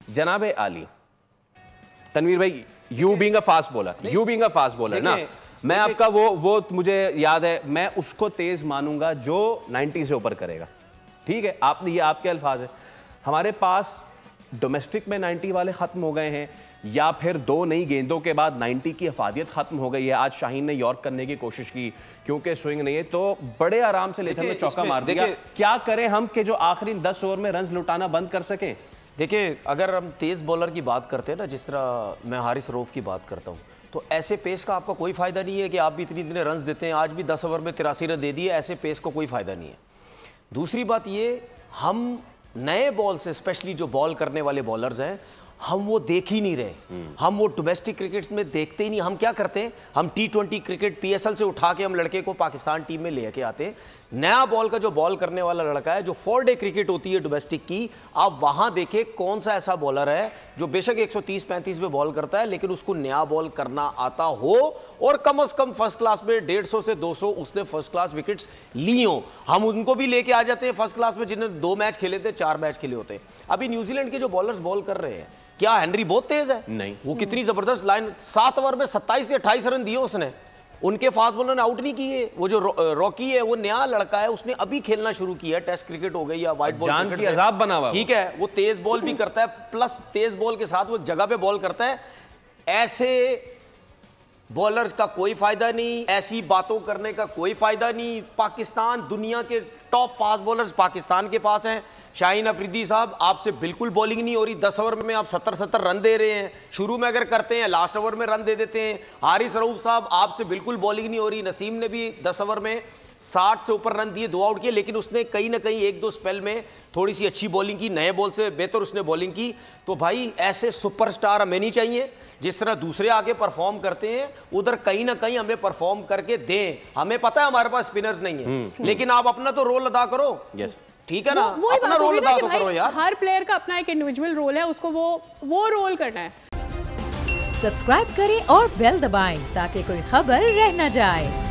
जनाबे आली, तनवीर भाई, you being a fast bowler ना, मैं आपका वो मुझे याद है, मैं उसको तेज मानूंगा जो 90 से ऊपर करेगा। ठीक है, आपने ये आपके अल्फाज है। हमारे पास डोमेस्टिक में 90 वाले खत्म हो गए हैं, या फिर 2 नई गेंदों के बाद 90 की अफादियत खत्म हो गई है। आज शाहीन ने यॉर्क करने की कोशिश की क्योंकि स्विंग नहीं है, तो बड़े आराम से लेथम ने चौका मार दिया। क्या करें हम कि जो आखिरी 10 ओवर में रन लुटाना बंद कर सकें? देखिए, अगर हम तेज बॉलर की बात करते हैं ना, जिस तरह मैं हारिस रऊफ की बात करता हूँ, तो ऐसे पेस का आपका कोई फायदा नहीं है कि आप भी इतने रन देते हैं। आज भी 10 ओवर में 83 रन दे दिए, ऐसे पेस को कोई फायदा नहीं है। दूसरी बात ये, हम नए बॉल से, स्पेशली जो बॉल करने वाले बॉलर्स हैं, हम वो देख ही नहीं रहे। हम वो डोमेस्टिक क्रिकेट में देखते ही नहीं। हम क्या करते हैं, हम T20 क्रिकेट PSL से उठा के हम लड़के को पाकिस्तान टीम में लेके आते हैं। नया बॉल का जो बॉल करने वाला लड़का है, जो 4 डे क्रिकेट होती है डोमेस्टिक की, आप वहां देखें कौन सा ऐसा बॉलर है जो बेशक 130-35 में बॉल करता है, लेकिन उसको नया बॉल करना आता हो और कम से कम फर्स्ट क्लास में 150 से 200 उसने फर्स्ट क्लास विकेट्स ली हो। हम उनको भी लेके आ जाते हैं फर्स्ट क्लास में, जिन्हें 2 मैच खेले थे, 4 मैच खेले होते हैं। अभी न्यूजीलैंड के जो बॉलर्स बॉल कर रहे हैं, क्या हेनरी बहुत तेज है? नहीं। वो कितनी जबरदस्त लाइन, 7 ओवर में 27 से 28 रन दिए उसने। उनके फास्ट बॉलर ने आउट नहीं किए। वो जो रॉकी है, वो नया लड़का है, उसने अभी खेलना शुरू किया है। टेस्ट क्रिकेट हो गई या व्हाइट बॉल जान की अजाब बना हुआ। ठीक है, वो तेज बॉल भी करता है, प्लस तेज बॉल के साथ वो एक जगह पे बॉल करता है। ऐसे बॉलर्स का कोई फायदा नहीं, ऐसी बातों करने का कोई फायदा नहीं। पाकिस्तान, दुनिया के टॉप फास्ट बॉलर्स पाकिस्तान के पास हैं। शाहीन अफरीदी साहब, आपसे बिल्कुल बॉलिंग नहीं हो रही। 10 ओवर में आप 70-70 रन दे रहे हैं। शुरू में अगर करते हैं, लास्ट ओवर में रन दे देते हैं। हारिस रऊफ साहब, आपसे बिल्कुल बॉलिंग नहीं हो रही। नसीम ने भी 10 ओवर में 60 से ऊपर रन दिए, 2 आउट किए, लेकिन उसने कहीं ना कहीं 1-2 स्पेल में थोड़ी सी अच्छी बॉलिंग की, नए बॉल से बेहतर उसने बॉलिंग की। तो भाई, ऐसे सुपरस्टार हमें नहीं चाहिए। जिस तरह दूसरे आगे परफॉर्म करते हैं, उधर कहीं ना कहीं हमें परफॉर्म करके दें। हमें पता है हमारे पास स्पिनर्स नहीं है, लेकिन आप अपना तो रोल अदा करो। ठीक है ना, अपना रोल अदा तो करो यार। हर प्लेयर का अपना एक इंडिविजुअल रोल है, उसको वो रोल करना है। सब्सक्राइब करें और बेल दबाएं ताकि कोई खबर रह न जाए।